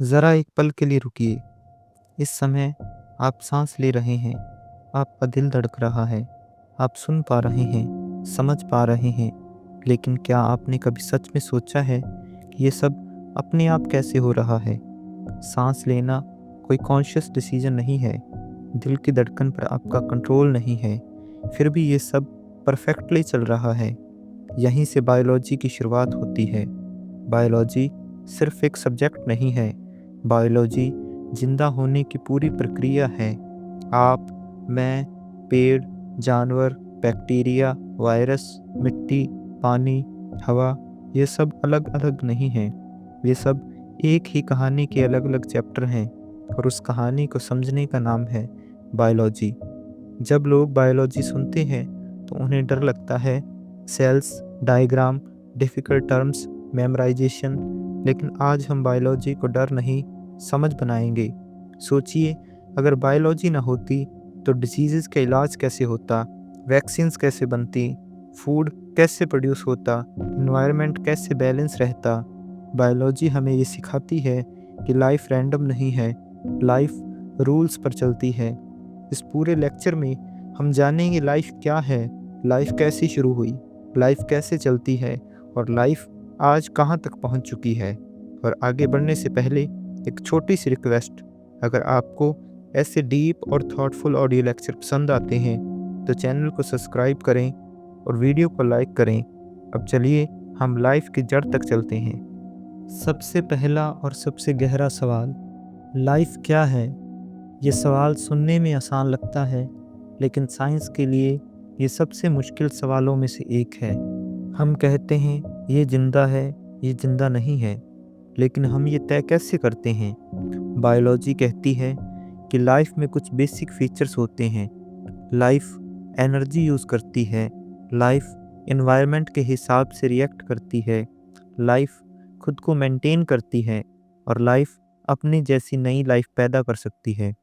ज़रा एक पल के लिए रुकिए। इस समय आप सांस ले रहे हैं, आपका दिल धड़क रहा है, आप सुन पा रहे हैं, समझ पा रहे हैं। लेकिन क्या आपने कभी सच में सोचा है कि ये सब अपने आप कैसे हो रहा है? सांस लेना कोई कॉन्शियस डिसीजन नहीं है, दिल की धड़कन पर आपका कंट्रोल नहीं है, फिर भी ये सब परफेक्टली चल रहा है। यहीं से बायोलॉजी की शुरुआत होती है। बायोलॉजी सिर्फ एक सब्जेक्ट नहीं है, बायोलॉजी जिंदा होने की पूरी प्रक्रिया है। आप, मैं, पेड़, जानवर, बैक्टीरिया, वायरस, मिट्टी, पानी, हवा, ये सब अलग अलग नहीं हैं। ये सब एक ही कहानी के अलग अलग चैप्टर हैं, और उस कहानी को समझने का नाम है बायोलॉजी। जब लोग बायोलॉजी सुनते हैं तो उन्हें डर लगता है, cells, diagram, difficult terms, memorisation. लेकिन आज हम बायोलॉजी को डर नहीं, समझ बनाएंगे। सोचिए, अगर बायोलॉजी ना होती तो डिसीज़ेज़ का इलाज कैसे होता, वैक्सीन्स कैसे बनती, फूड कैसे प्रोड्यूस होता, एनवायरनमेंट कैसे बैलेंस रहता। बायोलॉजी हमें ये सिखाती है कि लाइफ रैंडम नहीं है, लाइफ रूल्स पर चलती है। इस पूरे लेक्चर में हम जानेंगे लाइफ क्या है, लाइफ कैसे शुरू हुई, लाइफ कैसे चलती है, और लाइफ आज कहाँ तक पहुँच चुकी है। और आगे बढ़ने से पहले एक छोटी सी रिक्वेस्ट, अगर आपको ऐसे डीप और थॉटफुल ऑडियो लेक्चर पसंद आते हैं तो चैनल को सब्सक्राइब करें और वीडियो को लाइक करें। अब चलिए हम लाइफ की जड़ तक चलते हैं। सबसे पहला और सबसे गहरा सवाल, लाइफ क्या है? ये सवाल सुनने में आसान लगता है, लेकिन साइंस के लिए ये सबसे मुश्किल सवालों में से एक है। हम कहते हैं ये जिंदा है, ये जिंदा नहीं है, लेकिन हम ये तय कैसे करते हैं? बायोलॉजी कहती है कि लाइफ में कुछ बेसिक फीचर्स होते हैं। लाइफ एनर्जी यूज़ करती है, लाइफ एनवायरनमेंट के हिसाब से रिएक्ट करती है, लाइफ खुद को मेंटेन करती है, और लाइफ अपनी जैसी नई लाइफ पैदा कर सकती है।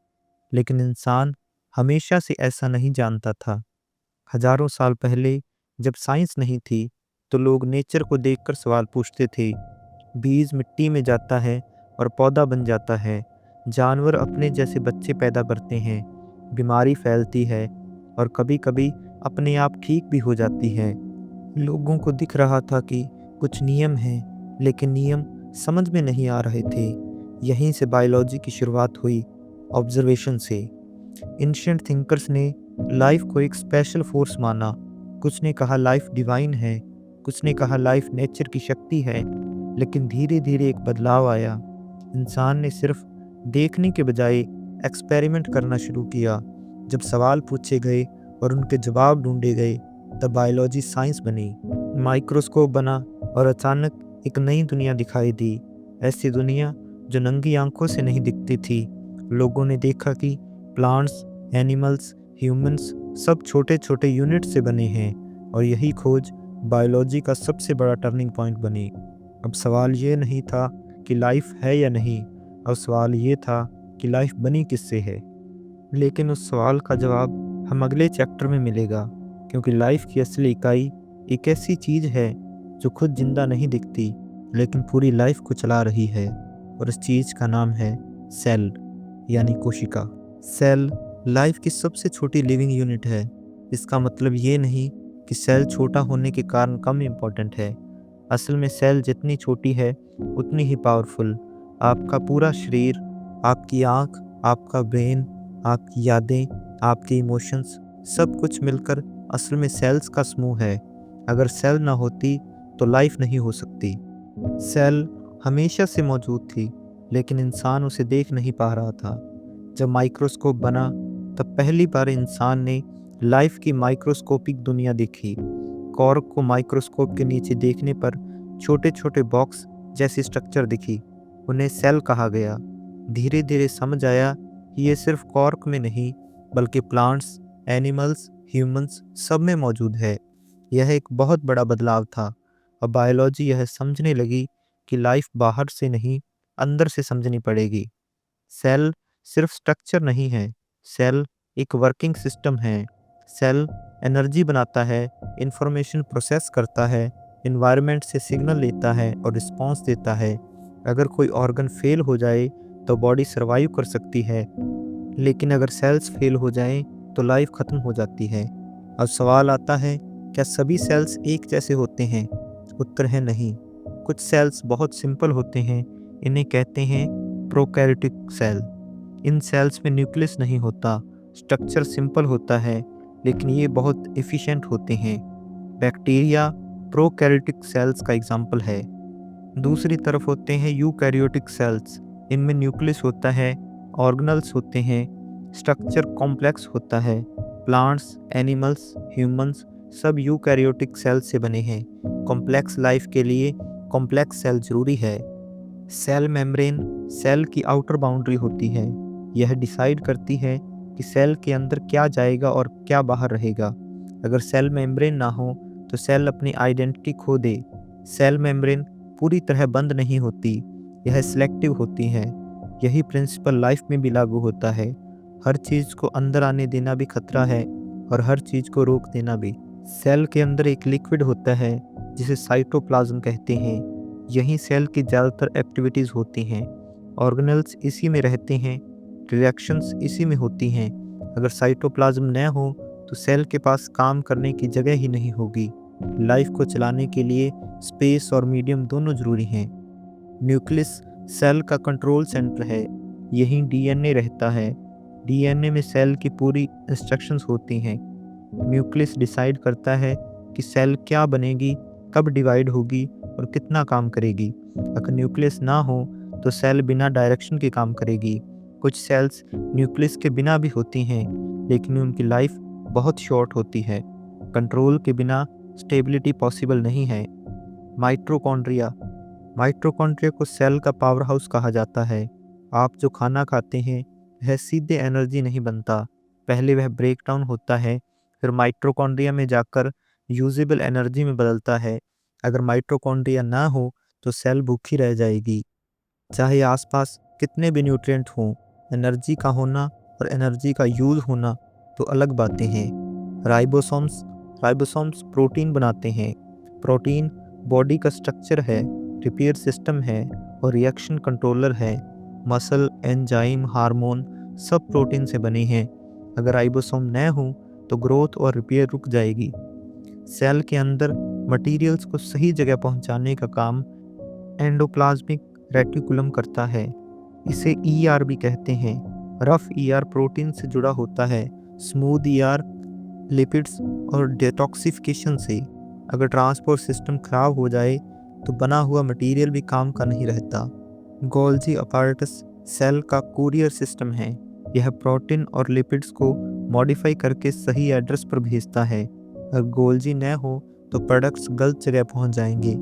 लेकिन इंसान हमेशा से ऐसा नहीं जानता था। हजारों साल पहले जब साइंस नहीं थी तो लोग नेचर को देखकर सवाल पूछते थे। बीज मिट्टी में जाता है और पौधा बन जाता है, जानवर अपने जैसे बच्चे पैदा करते हैं, बीमारी फैलती है और कभी कभी अपने आप ठीक भी हो जाती है। लोगों को दिख रहा था कि कुछ नियम हैं, लेकिन नियम समझ में नहीं आ रहे थे। यहीं से बायोलॉजी की शुरुआत हुई, ऑब्जर्वेशन से। एंशिएंट थिंकर्स ने लाइफ को एक स्पेशल फोर्स माना। कुछ ने कहा लाइफ डिवाइन है, कुछ ने कहा लाइफ नेचर की शक्ति है। लेकिन धीरे धीरे एक बदलाव आया। इंसान ने सिर्फ देखने के बजाय एक्सपेरिमेंट करना शुरू किया। जब सवाल पूछे गए और उनके जवाब ढूंढे गए, तब बायोलॉजी साइंस बनी। माइक्रोस्कोप बना और अचानक एक नई दुनिया दिखाई दी। ऐसी दुनिया जो नंगी आंखों से नहीं दिखती थी। लोगों ने देखा कि प्लांट्स, एनिमल्स, ह्यूमंस सब छोटे छोटे यूनिट से बने हैं, और यही खोज बायोलॉजी का सबसे बड़ा टर्निंग पॉइंट बनी। अब सवाल ये नहीं था कि लाइफ है या नहीं, अब सवाल ये था कि लाइफ बनी किससे है। लेकिन उस सवाल का जवाब हम अगले चैप्टर में मिलेगा, क्योंकि लाइफ की असली इकाई एक ऐसी चीज़ है जो खुद जिंदा नहीं दिखती, लेकिन पूरी लाइफ को चला रही है। और इस चीज़ का नाम है सेल, यानी कोशिका। सेल लाइफ की सबसे छोटी लिविंग यूनिट है। इसका मतलब ये नहीं कि सेल छोटा होने के कारण कम इम्पोर्टेंट है। असल में सेल जितनी छोटी है उतनी ही पावरफुल। आपका पूरा शरीर, आपकी आँख, आपका ब्रेन, आपकी यादें, आपके इमोशंस, सब कुछ मिलकर असल में सेल्स का समूह है। अगर सेल ना होती तो लाइफ नहीं हो सकती। सेल हमेशा से मौजूद थी, लेकिन इंसान उसे देख नहीं पा रहा था। जब माइक्रोस्कोप बना तब पहली बार इंसान ने लाइफ की माइक्रोस्कोपिक दुनिया देखी। कॉर्क को माइक्रोस्कोप के नीचे देखने पर छोटे छोटे बॉक्स जैसी स्ट्रक्चर दिखी, उन्हें सेल कहा गया। धीरे धीरे समझ आया कि ये सिर्फ कॉर्क में नहीं, बल्कि प्लांट्स, एनिमल्स, ह्यूमंस सब में मौजूद है। यह एक बहुत बड़ा बदलाव था। अब बायोलॉजी यह समझने लगी कि लाइफ बाहर से नहीं, अंदर से समझनी पड़ेगी। सेल सिर्फ स्ट्रक्चर नहीं है, सेल एक वर्किंग सिस्टम है। सेल एनर्जी बनाता है, इंफॉर्मेशन प्रोसेस करता है, एनवायरनमेंट से सिग्नल लेता है और रिस्पॉन्स देता है। अगर कोई ऑर्गन फेल हो जाए तो बॉडी सर्वाइव कर सकती है, लेकिन अगर सेल्स फेल हो जाएं तो लाइफ ख़त्म हो जाती है। अब सवाल आता है, क्या सभी सेल्स एक जैसे होते हैं? उत्तर है नहीं। कुछ सेल्स बहुत सिंपल होते हैं, इन्हें कहते हैं प्रोकैरियोटिक सेल। इन सेल्स में न्यूक्लियस नहीं होता, स्ट्रक्चर सिंपल होता है, लेकिन ये बहुत एफिशिएंट होते हैं। बैक्टीरिया प्रोकैरियोटिक सेल्स का एग्जाम्पल है। दूसरी तरफ होते हैं यूकैरियोटिक सेल्स। इनमें न्यूक्लियस होता है, ऑर्गेनल्स होते हैं, स्ट्रक्चर कॉम्प्लेक्स होता है। प्लांट्स, एनिमल्स, ह्यूमंस सब यूकैरियोटिक सेल से बने हैं। कॉम्प्लेक्स लाइफ के लिए कॉम्प्लेक्स सेल जरूरी है। सेल मेम्ब्रेन सेल की आउटर बाउंड्री होती है। यह डिसाइड करती है कि सेल के अंदर क्या जाएगा और क्या बाहर रहेगा। अगर सेल मेम्ब्रेन ना हो तो सेल अपनी आइडेंटिटी खो दे। सेल मेम्ब्रेन पूरी तरह बंद नहीं होती, यह सिलेक्टिव होती है। यही प्रिंसिपल लाइफ में भी लागू होता है। हर चीज़ को अंदर आने देना भी खतरा है और हर चीज़ को रोक देना भी। सेल के अंदर एक लिक्विड होता है जिसे साइटोप्लाज्म कहते हैं। यहीं सेल की ज़्यादातर एक्टिविटीज़ होती हैं। ऑर्गेनल्स इसी में रहते हैं, रिएक्शंस इसी में होती हैं। अगर साइटोप्लाज्म न हो तो सेल के पास काम करने की जगह ही नहीं होगी। लाइफ को चलाने के लिए स्पेस और मीडियम दोनों जरूरी हैं। न्यूक्लियस सेल का कंट्रोल सेंटर है, यहीं डीएनए रहता है। डीएनए में सेल की पूरी इंस्ट्रक्शंस होती हैं। न्यूक्लियस डिसाइड करता है कि सेल क्या बनेगी, कब डिवाइड होगी और कितना काम करेगी। अगर न्यूक्लियस ना हो तो सेल बिना डायरेक्शन के काम करेगी। कुछ सेल्स न्यूक्लियस के बिना भी होती हैं, लेकिन उनकी लाइफ बहुत शॉर्ट होती है। कंट्रोल के बिना स्टेबिलिटी पॉसिबल नहीं है। माइटोकॉन्ड्रिया माइटोकॉन्ड्रिया को सेल का पावर हाउस कहा जाता है। आप जो खाना खाते हैं वह सीधे एनर्जी नहीं बनता, पहले वह ब्रेक डाउन होता है, फिर माइटोकॉन्ड्रिया में जाकर यूजेबल एनर्जी में बदलता है। अगर माइटोकॉन्ड्रिया ना हो तो सेल भूखी रह जाएगी, चाहे आसपास कितने भी न्यूट्रिएंट हों। एनर्जी का होना और एनर्जी का यूज होना तो अलग बातें हैं। राइबोसोम्स राइबोसोम्स प्रोटीन बनाते हैं। प्रोटीन बॉडी का स्ट्रक्चर है, रिपेयर सिस्टम है और रिएक्शन कंट्रोलर है। मसल, एंजाइम, हार्मोन सब प्रोटीन से बने हैं। अगर राइबोसोम न हो तो ग्रोथ और रिपेयर रुक जाएगी। सेल के अंदर मटेरियल्स को सही जगह पहुंचाने का काम एंडोप्लाज्मिक रेटिकुलम करता है। इसे ईआर भी कहते हैं। रफ ईआर प्रोटीन से जुड़ा होता है, स्मूथ ईआर लिपिड्स और डिटॉक्सिफिकेशन से। अगर ट्रांसपोर्ट सिस्टम खराब हो जाए तो बना हुआ मटेरियल भी काम का नहीं रहता। गोल्जी अपैरेटस सेल का कुरियर सिस्टम है। यह प्रोटीन और लिपिड्स को मॉडिफाई करके सही एड्रेस पर भेजता है। अगर गोल्जी न हो तो प्रोडक्ट्स गलत जगह पहुंच जाएंगे।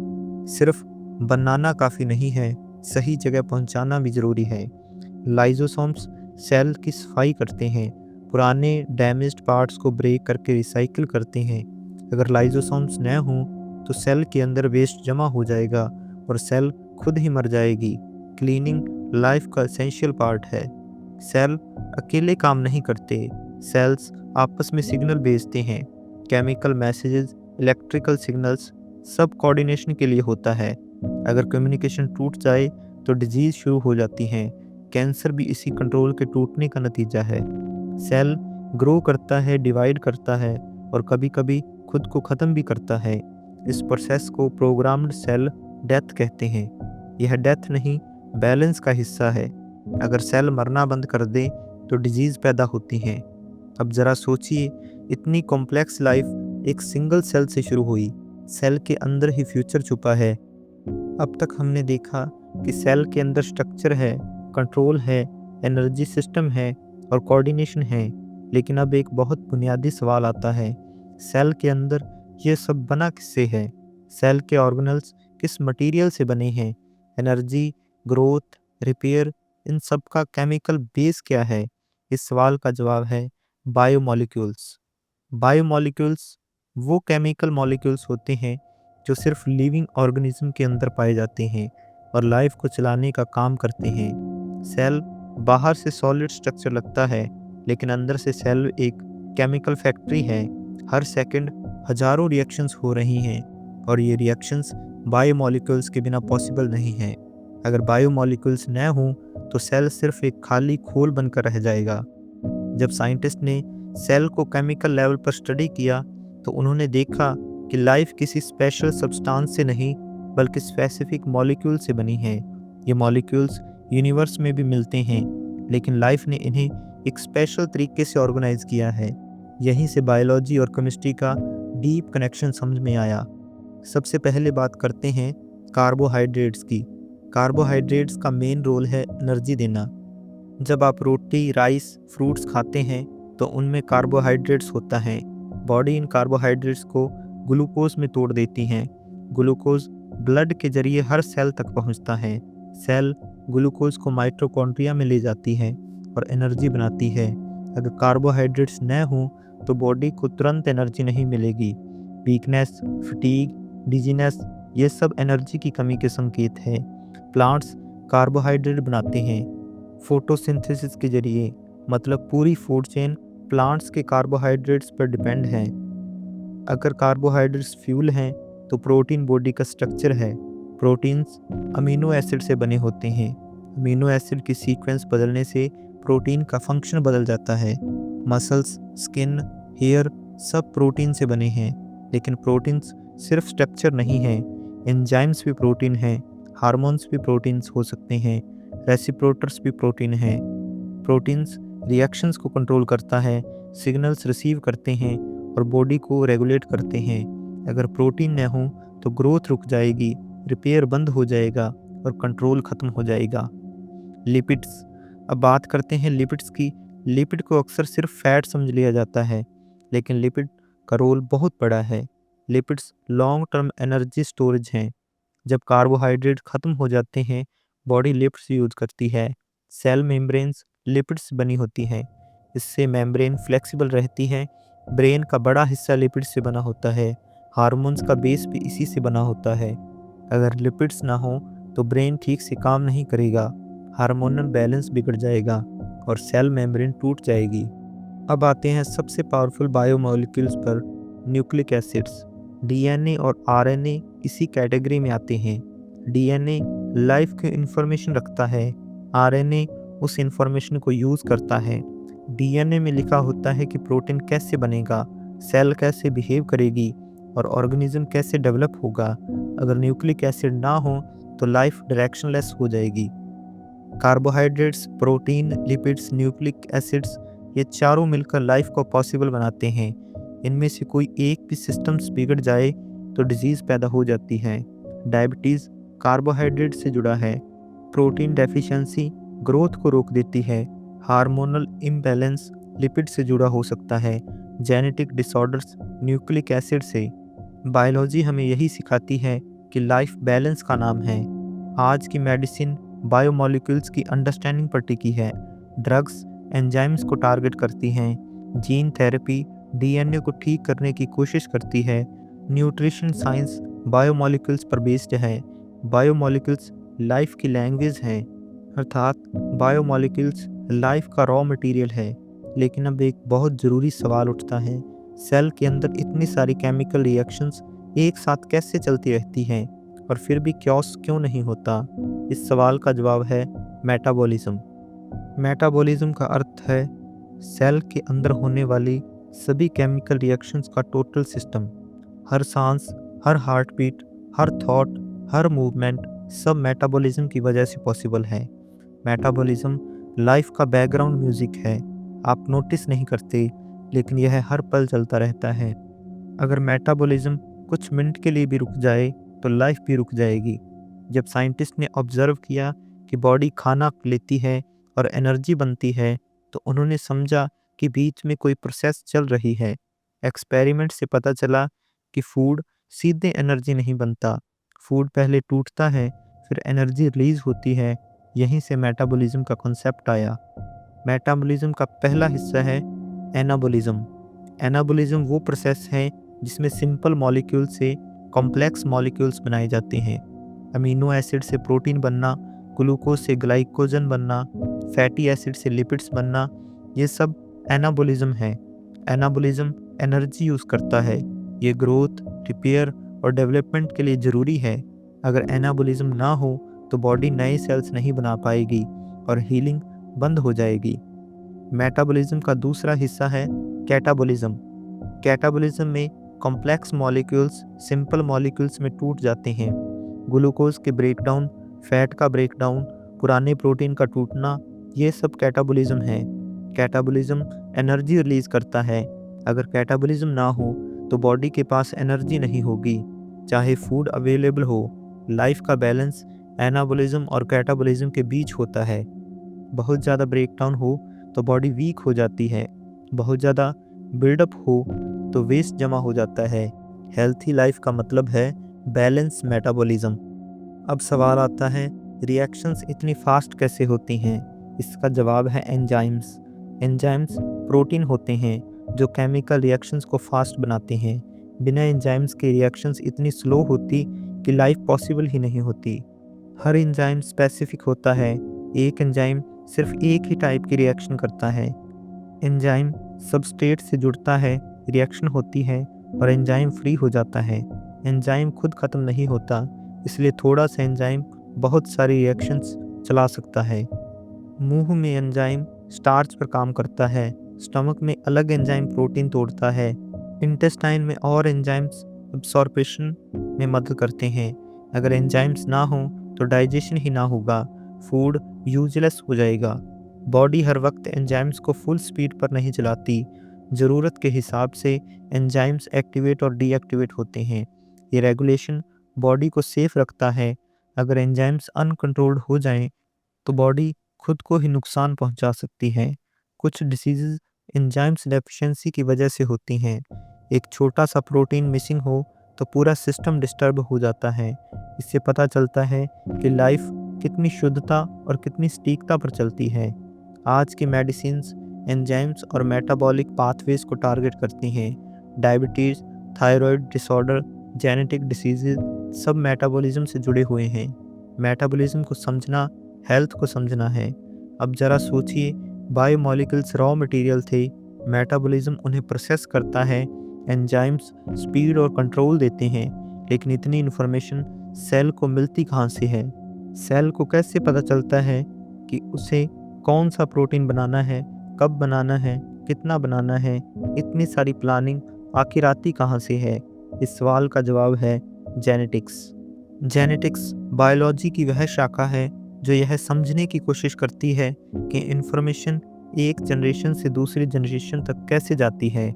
सिर्फ बनाना काफ़ी नहीं है, सही जगह पहुंचाना भी ज़रूरी है। लाइजोसोम्स सेल की सफाई करते हैं, पुराने डैमेज्ड पार्ट्स को ब्रेक करके रिसाइकिल करते हैं। अगर लाइजोसोम्स न हों तो सेल के अंदर वेस्ट जमा हो जाएगा और सेल खुद ही मर जाएगी। क्लीनिंग लाइफ का एसेंशियल पार्ट है। सेल अकेले काम नहीं करते, सेल्स आपस में सिग्नल भेजते हैं। केमिकल मैसेजेस, इलेक्ट्रिकल सिग्नल्स सब कोऑर्डिनेशन के लिए होता है। अगर कम्युनिकेशन टूट जाए तो डिजीज़ शुरू हो जाती हैं। कैंसर भी इसी कंट्रोल के टूटने का नतीजा है। सेल ग्रो करता है, डिवाइड करता है और कभी कभी खुद को ख़त्म भी करता है। इस प्रोसेस को प्रोग्राम्ड सेल डेथ कहते हैं। यह डेथ नहीं, बैलेंस का हिस्सा है। अगर सेल मरना बंद कर दे तो डिजीज़ पैदा होती हैं। अब ज़रा सोचिए, इतनी कॉम्प्लेक्स लाइफ एक सिंगल सेल से शुरू हुई। सेल के अंदर ही फ्यूचर छुपा है। अब तक हमने देखा कि सेल के अंदर स्ट्रक्चर है, कंट्रोल है, एनर्जी सिस्टम है और कोऑर्डिनेशन है। लेकिन अब एक बहुत बुनियादी सवाल आता है, सेल के अंदर ये सब बना किससे है? सेल के ऑर्गेनल्स किस मटेरियल से बने हैं? एनर्जी, ग्रोथ, रिपेयर, इन सब का केमिकल बेस क्या है? इस सवाल का जवाब है बायोमॉलिक्यूल्स। बायोमॉलिक्यूल्स वो केमिकल मॉलिक्यूल्स होते हैं जो सिर्फ लिविंग ऑर्गेनिज्म के अंदर पाए जाते हैं और लाइफ को चलाने का काम करते हैं। सेल बाहर से सॉलिड स्ट्रक्चर लगता है, लेकिन अंदर से सेल एक केमिकल फैक्ट्री है। हर सेकंड हजारों रिएक्शंस हो रही हैं और ये रिएक्शंस बायोमॉलिक्यूल्स के बिना पॉसिबल नहीं हैं। अगर बायोमॉलिक्यूल्स न हों तो सेल सिर्फ एक खाली खोल बनकर रह जाएगा। जब साइंटिस्ट ने सेल को केमिकल लेवल पर स्टडी किया तो उन्होंने देखा कि लाइफ किसी स्पेशल सब्सटेंस से नहीं बल्कि स्पेसिफिक मॉलिक्यूल से बनी है। ये मॉलिक्यूल्स यूनिवर्स में भी मिलते हैं, लेकिन लाइफ ने इन्हें एक स्पेशल तरीके से ऑर्गेनाइज किया है। यहीं से बायोलॉजी और केमिस्ट्री का डीप कनेक्शन समझ में आया। सबसे पहले बात करते हैं कार्बोहाइड्रेट्स की। कार्बोहाइड्रेट्स का मेन रोल है एनर्जी देना। जब आप रोटी, राइस, फ्रूट्स खाते हैं तो उनमें कार्बोहाइड्रेट्स होता है। बॉडी इन कार्बोहाइड्रेट्स को ग्लूकोज में तोड़ देती है। ग्लूकोज ब्लड के जरिए हर सेल तक पहुंचता है। सेल ग्लूकोज को माइटोकॉन्ड्रिया में ले जाती है और एनर्जी बनाती है। अगर कार्बोहाइड्रेट्स न हों तो बॉडी को तुरंत एनर्जी नहीं मिलेगी। वीकनेस, फटीग, डिजीनेस, ये सब एनर्जी की कमी के संकेत हैं। प्लांट्स कार्बोहाइड्रेट बनाते हैं फोटोसिंथेसिस के जरिए, मतलब पूरी फूड चेन प्लांट्स के कार्बोहाइड्रेट्स पर डिपेंड है। अगर कार्बोहाइड्रेट्स फ्यूल हैं तो प्रोटीन बॉडी का स्ट्रक्चर है। प्रोटीन्स अमीनो एसिड से बने होते हैं। अमीनो एसिड की सीक्वेंस बदलने से प्रोटीन का फंक्शन बदल जाता है। मसल्स, स्किन, हेयर सब प्रोटीन से बने हैं, लेकिन प्रोटीन्स सिर्फ स्ट्रक्चर नहीं है। एंजाइम्स भी प्रोटीन हैं, हार्मोन्स भी प्रोटीन्स हो सकते हैं, रेसिप्रोटर्स भी प्रोटीन हैं। प्रोटीन्स रिएक्शंस को कंट्रोल करता है, सिग्नल्स रिसीव करते हैं और बॉडी को रेगुलेट करते हैं। अगर प्रोटीन न हो तो ग्रोथ रुक जाएगी, रिपेयर बंद हो जाएगा और कंट्रोल ख़त्म हो जाएगा। लिपिड्स, अब बात करते हैं लिपिड्स की। लिपिड को अक्सर सिर्फ फैट समझ लिया जाता है, लेकिन लिपिड का रोल बहुत बड़ा है। Lipids long term energy storage हैं। जब कार्बोहाइड्रेट ख़त्म हो जाते हैं, बॉडी लिपिड्स यूज करती है। सेल मेम्ब्रेन्स लिपिड्स से बनी होती हैं। इससे मेम्ब्रेन फ्लेक्सिबल रहती है। ब्रेन का बड़ा हिस्सा लिपिड्स से बना होता है। हार्मोन्स का बेस भी इसी से बना होता है। अगर लिपिड्स ना हो तो ब्रेन ठीक से काम नहीं करेगा, हार्मोनल बैलेंस बिगड़ जाएगा और सेल मेम्ब्रेन टूट जाएगी। अब आते हैं सबसे पावरफुल बायोमॉलिक्यूल्स पर, न्यूक्लिक एसिड्स। डीएनए और आरएनए इसी कैटेगरी में आते हैं। डीएनए लाइफ की इंफॉर्मेशन रखता है, आरएनए उस इंफॉर्मेशन को यूज़ करता है। डीएनए में लिखा होता है कि प्रोटीन कैसे बनेगा, सेल कैसे बिहेव करेगी और ऑर्गेनिज्म कैसे डेवलप होगा। अगर न्यूक्लिक एसिड ना हो तो लाइफ डायरेक्शनलेस हो जाएगी। Carbohydrates, protein, lipids, nucleic acids, ये चारों मिलकर लाइफ को पॉसिबल बनाते हैं। इनमें से कोई एक भी सिस्टम्स बिगड़ जाए तो डिजीज़ पैदा हो जाती है। डायबिटीज़ कार्बोहाइड्रेट से जुड़ा है। प्रोटीन डेफिशिएंसी ग्रोथ को रोक देती है। हार्मोनल इम्बैलेंस लिपिड से जुड़ा हो सकता है। जेनेटिक डिसऑर्डर्स न्यूक्लिक एसिड से। बायोलॉजी हमें यही सिखाती है कि लाइफ बैलेंस का नाम है। आज की मेडिसिन बायोमॉलिक्यूल्स की अंडरस्टैंडिंग पर टिकी है। ड्रग्स एंजाइम्स को टारगेट करती हैं। जीन थेरेपी डीएनए को ठीक करने की कोशिश करती है। न्यूट्रिशन साइंस बायोमॉलिक्यूल्स पर बेस्ड है। बायोमॉलिक्यूल्स लाइफ की लैंग्वेज हैं, अर्थात बायोमॉलिक्यूल्स लाइफ का रॉ मटेरियल है। लेकिन अब एक बहुत ज़रूरी सवाल उठता है, सेल के अंदर इतनी सारी केमिकल रिएक्शंस एक साथ कैसे चलती रहती हैं और फिर भी क्योस क्यों नहीं होता? इस सवाल का जवाब है मेटाबॉलिज्म। मेटाबॉलिज्म का अर्थ है सेल के अंदर होने वाली सभी केमिकल रिएक्शंस का टोटल सिस्टम। हर सांस, हर हार्ट बीट, हर थॉट, हर मूवमेंट सब मेटाबॉलिज्म की वजह से पॉसिबल है। मेटाबॉलिज्म लाइफ का बैकग्राउंड म्यूजिक है। आप नोटिस नहीं करते, लेकिन यह हर पल चलता रहता है। अगर मेटाबॉलिज्म कुछ मिनट के लिए भी रुक जाए तो लाइफ भी रुक जाएगी। जब साइंटिस्ट ने ऑब्जर्व किया कि बॉडी खाना लेती है और एनर्जी बनती है, तो उन्होंने समझा कि बीच में कोई प्रोसेस चल रही है। एक्सपेरिमेंट से पता चला कि फूड सीधे एनर्जी नहीं बनता। फूड पहले टूटता है, फिर एनर्जी रिलीज होती है। यहीं से मेटाबॉलिज्म का कॉन्सेप्ट आया। मेटाबॉलिज्म का पहला हिस्सा है एनाबॉलिज्म। एनाबॉलिज्म वो प्रोसेस है जिसमें सिंपल मॉलिक्यूल से कॉम्प्लेक्स मॉलिक्यूल्स बनाए जाते हैं। अमीनो एसिड से प्रोटीन बनना, ग्लूकोज से ग्लाइकोजन बनना, फैटी एसिड से लिपिड्स बनना, ये सब एनाबॉलिज्म है। एनाबॉलिज्म एनर्जी यूज़ करता है। ये ग्रोथ, रिपेयर और डेवलपमेंट के लिए ज़रूरी है। अगर एनाबॉलिज्म ना हो तो बॉडी नए सेल्स नहीं बना पाएगी और हीलिंग बंद हो जाएगी। मेटाबॉलिज्म का दूसरा हिस्सा है कैटाबॉलिज्म। कैटाबॉलिज्म में कॉम्प्लेक्स मॉलिक्यूल्स सिंपल मॉलिक्यूल्स में टूट जाते हैं। ग्लूकोज के ब्रेकडाउन, फैट का ब्रेकडाउन, पुराने प्रोटीन का टूटना, ये सब कैटाबॉलिज्म है। कैटाबॉलिज्म एनर्जी रिलीज करता है। अगर कैटाबॉलिज्म ना हो तो बॉडी के पास एनर्जी नहीं होगी, चाहे फूड अवेलेबल हो। लाइफ का बैलेंस एनाबॉलिज्म और कैटाबॉलिज्म के बीच होता है। बहुत ज़्यादा ब्रेकडाउन हो तो बॉडी वीक हो जाती है, बहुत ज़्यादा बिल्डअप हो तो वेस्ट जमा हो जाता है। हेल्थी लाइफ का मतलब है बैलेंस मेटाबॉलिज्म। अब सवाल आता है, रिएक्शंस इतनी फास्ट कैसे होती हैं? इसका जवाब है एंजाइम्स। एंजाइम्स प्रोटीन होते हैं जो केमिकल रिएक्शंस को फास्ट बनाते हैं। बिना एंजाइम्स के रिएक्शंस इतनी स्लो होती कि लाइफ पॉसिबल ही नहीं होती। हर एंजाइम स्पेसिफिक होता है। एक एंजाइम सिर्फ एक ही टाइप की रिएक्शन करता है। एंजाइम सबस्ट्रेट से जुड़ता है, रिएक्शन होती है और एंजाइम फ्री हो जाता है। एंजाइम खुद ख़त्म नहीं होता, इसलिए थोड़ा सा एंजाइम बहुत सारी रिएक्शंस चला सकता है। मुंह में एंजाइम स्टार्च पर काम करता है, स्टमक में अलग एंजाइम प्रोटीन तोड़ता है, इंटेस्टाइन में और एंजाइम्स एब्सॉर्प्शन में मदद करते हैं। अगर एंजाइम्स ना हो तो डाइजेशन ही ना होगा, फूड यूजलेस हो जाएगा। बॉडी हर वक्त एंजाइम्स को फुल स्पीड पर नहीं चलाती, ज़रूरत के हिसाब से एंजाइम्स एक्टिवेट और डीएक्टिवेट होते हैं। ये रेगुलेशन बॉडी को सेफ रखता है। अगर एंजाइम्स अनकंट्रोल्ड हो जाएं तो बॉडी खुद को ही नुकसान पहुंचा सकती है। कुछ डिसीजेज एंजाइम्स डेफिशिएंसी की वजह से होती हैं। एक छोटा सा प्रोटीन मिसिंग हो तो पूरा सिस्टम डिस्टर्ब हो जाता है। इससे पता चलता है कि लाइफ कितनी शुद्धता और कितनी सटीकता पर चलती है। आज की मेडिसिन्स एंजाइम्स और मेटाबॉलिक पाथवेज को टारगेट करती हैं। Diabetes, thyroid disorder, genetic diseases सब मेटाबॉलिज्म से जुड़े हुए हैं। मेटाबॉलिज्म को समझना हेल्थ को समझना है। अब ज़रा सोचिए, बायोमॉलिक्यूल्स रॉ मटेरियल थे, मेटाबॉलिज्म उन्हें प्रोसेस करता है, एंजाइम्स स्पीड और कंट्रोल देते हैं, लेकिन इतनी इन्फॉर्मेशन सेल को मिलती कहाँ से है? सेल को कैसे पता चलता है कि उसे कौन सा प्रोटीन बनाना है, कब बनाना है, कितना बनाना है? इतनी सारी प्लानिंग आखिर आती कहाँ से है? इस सवाल का जवाब है जेनेटिक्स। जेनेटिक्स बायोलॉजी की वह शाखा है जो यह समझने की कोशिश करती है कि इन्फॉर्मेशन एक जनरेशन से दूसरी जनरेशन तक कैसे जाती है।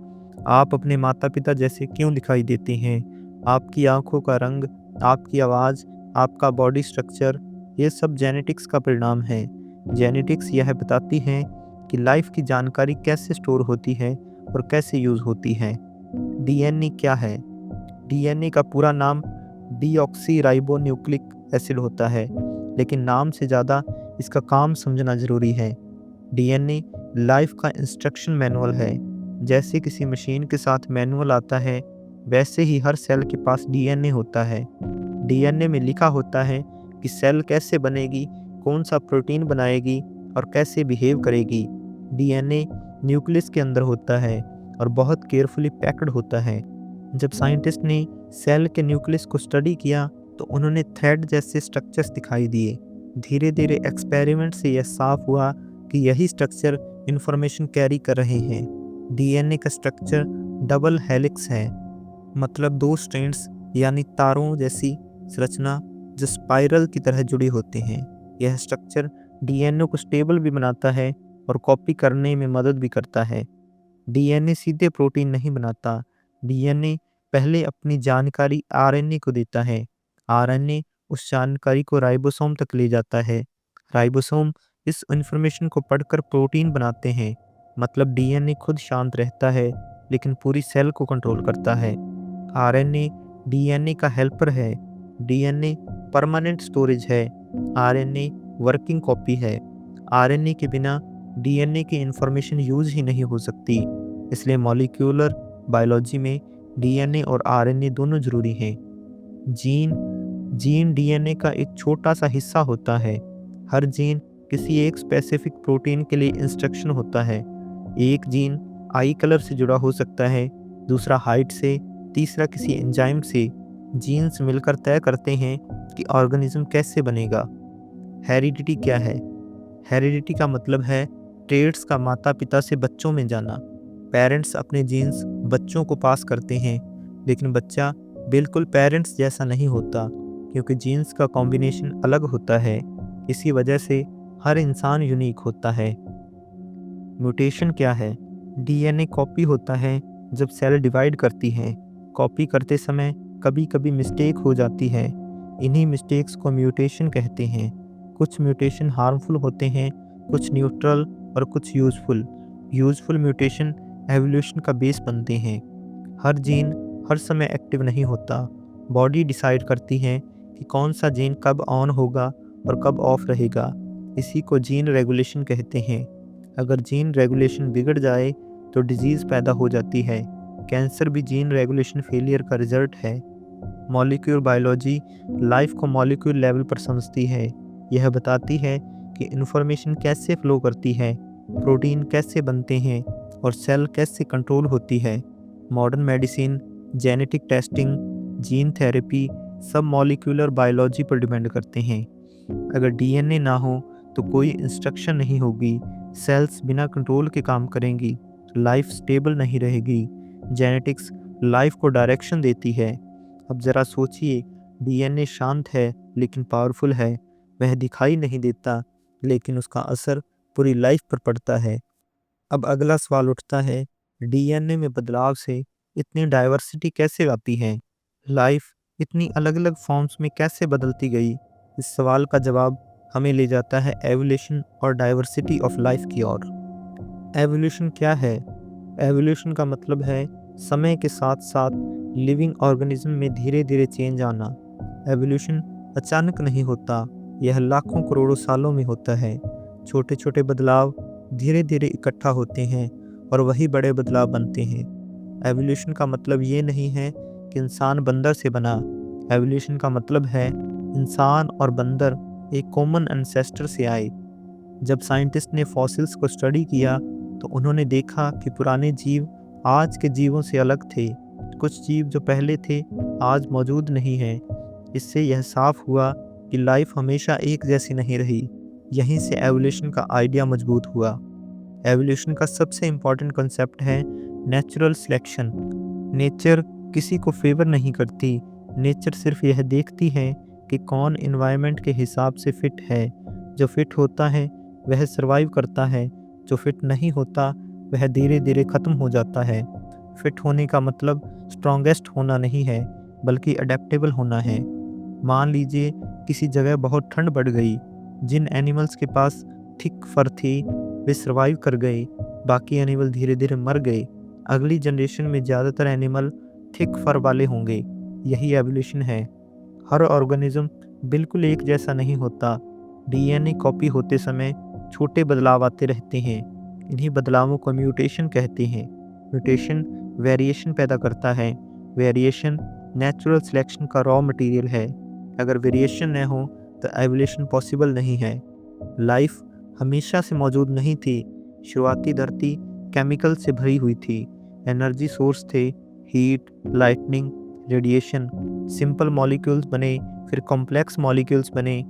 आप अपने माता पिता जैसे क्यों दिखाई देते हैं? आपकी आंखों का रंग, आपकी आवाज़, आपका बॉडी स्ट्रक्चर, ये सब जेनेटिक्स का परिणाम है। जेनेटिक्स यह बताती है कि लाइफ की जानकारी कैसे स्टोर होती है और कैसे यूज़ होती है। डीएनए क्या है? डीएनए का पूरा नाम डीऑक्सी एसिड होता है, लेकिन नाम से ज़्यादा इसका काम समझना ज़रूरी है। डीएनए लाइफ का इंस्ट्रक्शन मैनुअल है। जैसे किसी मशीन के साथ मैनुअल आता है, वैसे ही हर सेल के पास डीएनए होता है। डीएनए में लिखा होता है कि सेल कैसे बनेगी, कौन सा प्रोटीन बनाएगी और कैसे बिहेव करेगी। डीएनए न्यूक्लियस के अंदर होता है और बहुत केयरफुली पैक्ड होता है। जब साइंटिस्ट ने सेल के न्यूक्लियस को स्टडी किया तो उन्होंने थ्रेड जैसे स्ट्रक्चर्स दिखाई दिए। धीरे धीरे एक्सपेरिमेंट से यह साफ हुआ कि यही स्ट्रक्चर इंफॉर्मेशन कैरी कर रहे हैं। डीएनए का स्ट्रक्चर डबल हेलिक्स है, मतलब दो स्ट्रैंड्स यानी तारों जैसी संरचना जो स्पाइरल की तरह जुड़े होते हैं। यह स्ट्रक्चर डीएनए को स्टेबल भी बनाता है और कॉपी करने में मदद भी करता है। डीएनए सीधे प्रोटीन नहीं बनाता। डीएनए पहले अपनी जानकारी आरएनए को देता है। आरएनए उस जानकारी को राइबोसोम तक ले जाता है। राइबोसोम इस इंफॉर्मेशन को पढ़कर प्रोटीन बनाते हैं। मतलब डीएनए खुद शांत रहता है लेकिन पूरी सेल को कंट्रोल करता है। आरएनए डीएनए का हेल्पर है। डीएनए परमानेंट स्टोरेज है, आरएनए वर्किंग कॉपी है। आरएनए के बिना डीएनए की इंफॉर्मेशन यूज ही नहीं हो सकती। इसलिए मॉलिक्यूलर बायोलॉजी में डीएनए और आरएनए दोनों जरूरी हैं। जीन डीएनए का एक छोटा सा हिस्सा होता है। हर जीन किसी एक स्पेसिफिक प्रोटीन के लिए इंस्ट्रक्शन होता है। एक जीन आई कलर से जुड़ा हो सकता है, दूसरा हाइट से, तीसरा किसी एंजाइम से। जीन्स मिलकर तय करते हैं कि ऑर्गेनिज्म कैसे बनेगा। हेरिडिटी क्या है? हेरिडिटी का मतलब है ट्रेड्स का माता पिता से बच्चों में जाना। पेरेंट्स अपने जीन्स बच्चों को पास करते हैं, लेकिन बच्चा बिल्कुल पेरेंट्स जैसा नहीं होता, क्योंकि जीन्स का कॉम्बिनेशन अलग होता है। इसी वजह से हर इंसान यूनिक होता है। म्यूटेशन क्या है? डीएनए कॉपी होता है जब सेल डिवाइड करती है। कॉपी करते समय कभी कभी मिस्टेक हो जाती है। इन्हीं मिस्टेक्स को म्यूटेशन कहते हैं। कुछ म्यूटेशन हार्मफुल होते हैं, कुछ न्यूट्रल और कुछ यूजफुल। यूजफुल म्यूटेशन एवोल्यूशन का बेस बनते हैं। हर जीन हर समय एक्टिव नहीं होता। बॉडी डिसाइड करती है कि कौन सा जीन कब ऑन होगा और कब ऑफ रहेगा। इसी को जीन रेगुलेशन कहते हैं। अगर जीन रेगुलेशन बिगड़ जाए तो डिजीज़ पैदा हो जाती है। कैंसर भी जीन रेगुलेशन फेलियर का रिजल्ट है। मॉलिक्यूलर बायोलॉजी लाइफ को मॉलिक्यूल लेवल पर समझती है। यह बताती है कि इन्फॉर्मेशन कैसे फ्लो करती है, प्रोटीन कैसे बनते हैं और सेल कैसे कंट्रोल होती है। Modern medicine, genetic testing, gene therapy सब मॉलिक्यूलर बायोलॉजी पर डिपेंड करते हैं। अगर डीएनए ना हो तो कोई इंस्ट्रक्शन नहीं होगी, सेल्स बिना कंट्रोल के काम करेंगी, लाइफ स्टेबल नहीं रहेगी। जेनेटिक्स लाइफ को डायरेक्शन देती है। अब ज़रा सोचिए, डीएनए शांत है लेकिन पावरफुल है। वह दिखाई नहीं देता, लेकिन उसका असर पूरी लाइफ पर पड़ता है। अब अगला सवाल उठता है, डीएनए में बदलाव से इतनी डाइवर्सिटी कैसे आती है? लाइफ इतनी अलग अलग फॉर्म्स में कैसे बदलती गई? इस सवाल का जवाब हमें ले जाता है एवोल्यूशन और डाइवर्सिटी ऑफ लाइफ की ओर। एवोल्यूशन क्या है? एवोल्यूशन का मतलब है समय के साथ साथ लिविंग ऑर्गेनिज्म में धीरे धीरे चेंज आना। एवोल्यूशन अचानक नहीं होता, यह लाखों करोड़ों सालों में होता है। छोटे छोटे बदलाव धीरे धीरे इकट्ठा होते हैं और वही बड़े बदलाव बनते हैं। एवोल्यूशन का मतलब ये नहीं है कि इंसान बंदर से बना। एवोल्यूशन का मतलब है इंसान और बंदर एक कॉमन एंसेस्टर से आए। जब साइंटिस्ट ने फॉसिल्स को स्टडी किया तो उन्होंने देखा कि पुराने जीव आज के जीवों से अलग थे। कुछ जीव जो पहले थे आज मौजूद नहीं हैं। इससे यह साफ हुआ कि लाइफ हमेशा एक जैसी नहीं रही। यहीं से एवोल्यूशन का आइडिया मजबूत हुआ। एवोल्यूशन का सबसे इम्पॉर्टेंट कंसेप्ट है नेचुरल सिलेक्शन। नेचर किसी को फेवर नहीं करती। नेचर सिर्फ यह देखती है कि कौन एनवायरनमेंट के हिसाब से फिट है। जो फिट होता है वह सरवाइव करता है, जो फिट नहीं होता वह धीरे धीरे ख़त्म हो जाता है। फिट होने का मतलब स्ट्रॉन्गेस्ट होना नहीं है, बल्कि अडेप्टेबल होना है। मान लीजिए किसी जगह बहुत ठंड बढ़ गई। जिन एनिमल्स के पास थिक फर थी वे सरवाइव कर गए, बाकी एनिमल धीरे धीरे मर गए। अगली जनरेशन में ज़्यादातर एनिमल थिक फर वाले होंगे। यही एवोल्यूशन है। हर ऑर्गेनिज्म बिल्कुल एक जैसा नहीं होता। डीएनए कॉपी होते समय छोटे बदलाव आते रहते हैं। इन्हीं बदलावों को म्यूटेशन कहते हैं। म्यूटेशन वेरिएशन पैदा करता है। वेरिएशन नेचुरल सिलेक्शन का रॉ मटेरियल है। अगर वेरिएशन न हो तो एवोल्यूशन पॉसिबल नहीं है। लाइफ हमेशा से मौजूद नहीं थी। शुरुआती धरती केमिकल से भरी हुई थी। एनर्जी सोर्स थे heat, lightning, radiation. Simple molecules बने, फिर कॉम्प्लेक्स मॉलिक्यूल्स बने,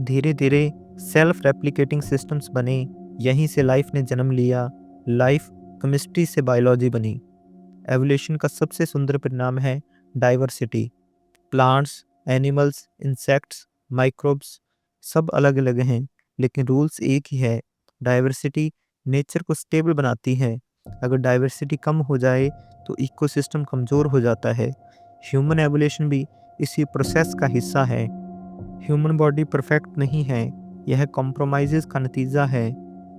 धीरे धीरे सेल्फ रेप्लिकेटिंग सिस्टम्स बने। यहीं से लाइफ ने जन्म लिया। लाइफ केमिस्ट्री से बायोलॉजी बनी। एवोल्यूशन का सबसे सुंदर परिणाम है diversity. Plants, animals, insects, microbes सब अलग अलग हैं, लेकिन रूल्स एक ही है। डाइवर्सिटी नेचर को स्टेबल बनाती है। अगर डाइवर्सिटी कम हो जाए तो इकोसिस्टम कमज़ोर हो जाता है। ह्यूमन एवोल्यूशन भी इसी प्रोसेस का हिस्सा है। ह्यूमन बॉडी परफेक्ट नहीं है, यह कॉम्प्रोमाइज़ का नतीजा है।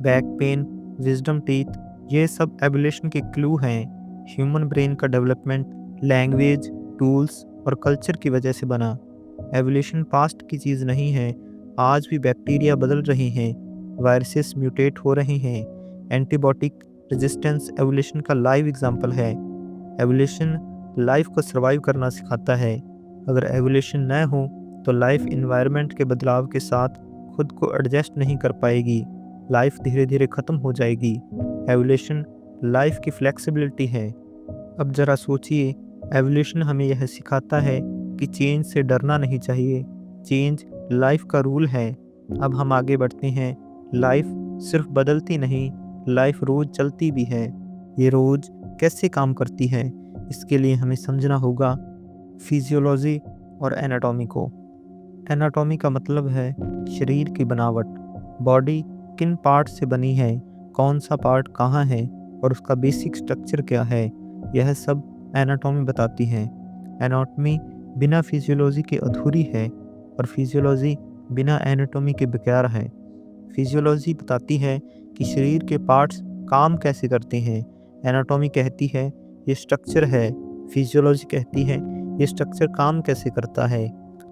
बैक पेन, विजडम टीथ, ये सब एवोल्यूशन के क्लू हैं। ह्यूमन ब्रेन का डेवलपमेंट लैंग्वेज, टूल्स और कल्चर की वजह से बना। एवोल्यूशन पास्ट की चीज़ नहीं है। आज भी बैक्टीरिया बदल रहे हैं, वायरसेस म्यूटेट हो रहे हैं। एंटीबायोटिक रेजिस्टेंस एवोल्यूशन का लाइव एग्जांपल है। एवोल्यूशन लाइफ को सर्वाइव करना सिखाता है। अगर एवोल्यूशन न हो तो लाइफ इन्वायरमेंट के बदलाव के साथ खुद को एडजस्ट नहीं कर पाएगी। लाइफ धीरे धीरे ख़त्म हो जाएगी। एवोल्यूशन लाइफ की फ्लेक्सिबिलिटी है। अब ज़रा सोचिए, एवोल्यूशन हमें यह सिखाता है कि चेंज से डरना नहीं चाहिए। चेंज लाइफ का रूल है। अब हम आगे बढ़ते हैं। लाइफ सिर्फ बदलती नहीं, लाइफ रोज चलती भी है। ये रोज कैसे काम करती है, इसके लिए हमें समझना होगा फिजियोलॉजी और एनाटॉमी को। एनाटॉमी का मतलब है शरीर की बनावट, बॉडी किन पार्ट से बनी है, कौन सा पार्ट कहाँ है और उसका बेसिक स्ट्रक्चर क्या है, यह सब एनाटॉमी बताती है। एनाटॉमी बिना फिजियोलॉजी के अधूरी है और फिजियोलॉजी बिना एनाटॉमी के बेकार है। फिजियोलॉजी बताती है कि शरीर के पार्ट्स काम कैसे करते हैं, एनाटॉमी कहती है ये स्ट्रक्चर है, फिजियोलॉजी कहती है ये स्ट्रक्चर काम कैसे करता है।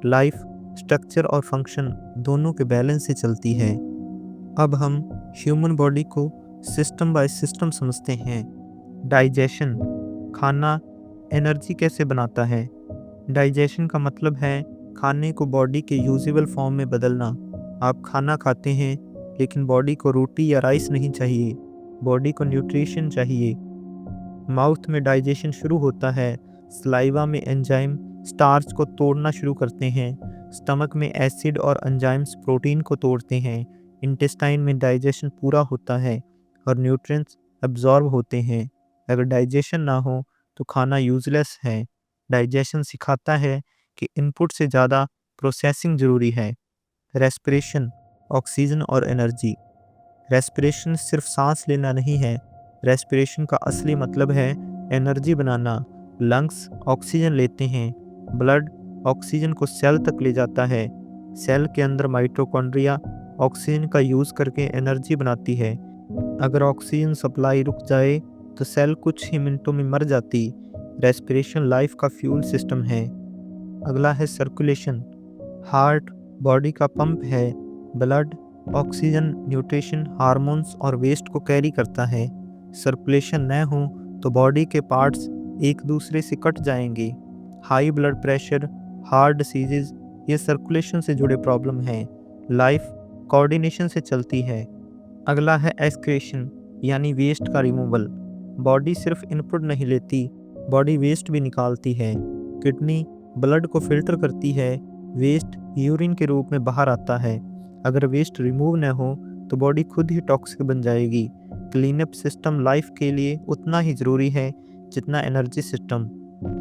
लाइफ स्ट्रक्चर और फंक्शन दोनों के बैलेंस से चलती है। अब हम ह्यूमन बॉडी को सिस्टम बाय सिस्टम समझते हैं। डाइजेशन, खाना एनर्जी कैसे बनाता है। डाइजेशन का मतलब है खाने को बॉडी के यूजेबल फॉर्म में बदलना। आप खाना खाते हैं लेकिन बॉडी को रोटी या राइस नहीं चाहिए, बॉडी को न्यूट्रिशन चाहिए। माउथ में डाइजेशन शुरू होता है, सलाइवा में एंजाइम स्टार्च को तोड़ना शुरू करते हैं, स्टमक में एसिड और एंजाइम्स प्रोटीन को तोड़ते हैं, इंटेस्टाइन में डाइजेशन पूरा होता है और न्यूट्रिएंट्स एब्जॉर्ब होते हैं। अगर डाइजेशन ना हो तो खाना यूजलेस है। डाइजेशन सिखाता है कि इनपुट से ज़्यादा प्रोसेसिंग ज़रूरी है। रेस्पिरेशन, ऑक्सीजन और एनर्जी। रेस्पिरेशन सिर्फ सांस लेना नहीं है, रेस्पिरेशन का असली मतलब है एनर्जी बनाना। लंग्स ऑक्सीजन लेते हैं, ब्लड ऑक्सीजन को सेल तक ले जाता है, सेल के अंदर माइटोकॉन्ड्रिया ऑक्सीजन का यूज़ करके एनर्जी बनाती है। अगर ऑक्सीजन सप्लाई रुक जाए तो सेल कुछ ही मिनटों में मर जाती। रेस्पिरेशन लाइफ का फ्यूल सिस्टम है। अगला है सर्कुलेशन। हार्ट बॉडी का पंप है, ब्लड ऑक्सीजन, न्यूट्रिशन, हार्मोन्स और वेस्ट को कैरी करता है। सर्कुलेशन न हो तो बॉडी के पार्ट्स एक दूसरे से कट जाएंगे। High blood pressure, heart diseases, ये सर्कुलेशन से जुड़े प्रॉब्लम हैं। लाइफ कोऑर्डिनेशन से चलती है। अगला है एक्सक्रीशन यानी वेस्ट का रिमूवल। बॉडी सिर्फ इनपुट नहीं लेती, बॉडी वेस्ट भी निकालती है। किडनी ब्लड को फिल्टर करती है, वेस्ट यूरिन के रूप में बाहर आता है। अगर वेस्ट रिमूव न हो तो बॉडी खुद ही टॉक्सिक बन जाएगी। क्लीनअप सिस्टम लाइफ के लिए उतना ही ज़रूरी है जितना एनर्जी सिस्टम।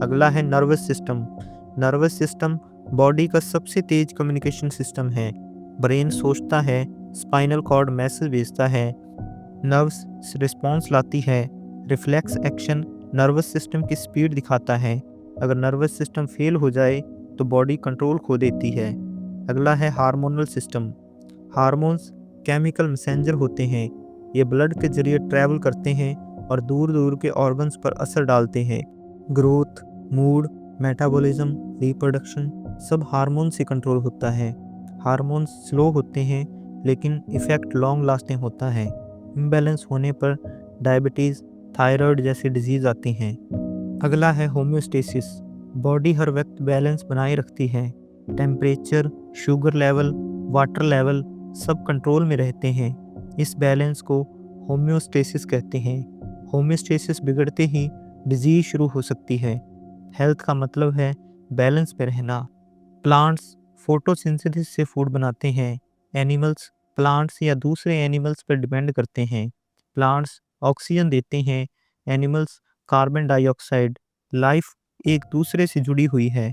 अगला है nervous system. Nervous system body का सबसे तेज कम्युनिकेशन सिस्टम है। ब्रेन सोचता है, स्पाइनल कॉर्ड मैसेज भेजता है, नर्व्स रिस्पॉन्स लाती है, रिफ्लेक्स एक्शन नर्वस सिस्टम की स्पीड दिखाता है। अगर नर्वस सिस्टम फेल हो जाए तो बॉडी कंट्रोल खो देती है। अगला है hormonal system. Hormones chemical messenger होते हैं, ये ब्लड के जरिए ट्रैवल करते हैं और दूर दूर के ऑर्गन्स पर असर डालते हैं। ग्रोथ, मूड, मेटाबॉलिज्म, रिप्रोडक्शन सब हार्मोन से कंट्रोल होता है। हार्मोन्स स्लो होते हैं लेकिन इफ़ेक्ट लॉन्ग लास्टिंग होता है। इम्बैलेंस होने पर डायबिटीज़, थायराइड जैसी डिजीज़ आती हैं। अगला है होम्योस्टेसिस। बॉडी हर वक्त बैलेंस बनाए रखती है। Temperature, sugar level, water level सब कंट्रोल में रहते हैं। इस बैलेंस को होम्योस्टेसिस कहते हैं। होम्योस्टेसिस बिगड़ते ही डिजीज शुरू हो सकती है। हेल्थ का मतलब है बैलेंस में रहना। प्लांट्स फोटोसिंथेसिस से फूड बनाते हैं। एनिमल्स प्लांट्स या दूसरे एनिमल्स पर डिपेंड करते हैं। प्लांट्स ऑक्सीजन देते हैं, एनिमल्स कार्बन डाइऑक्साइड। लाइफ एक दूसरे से जुड़ी हुई है।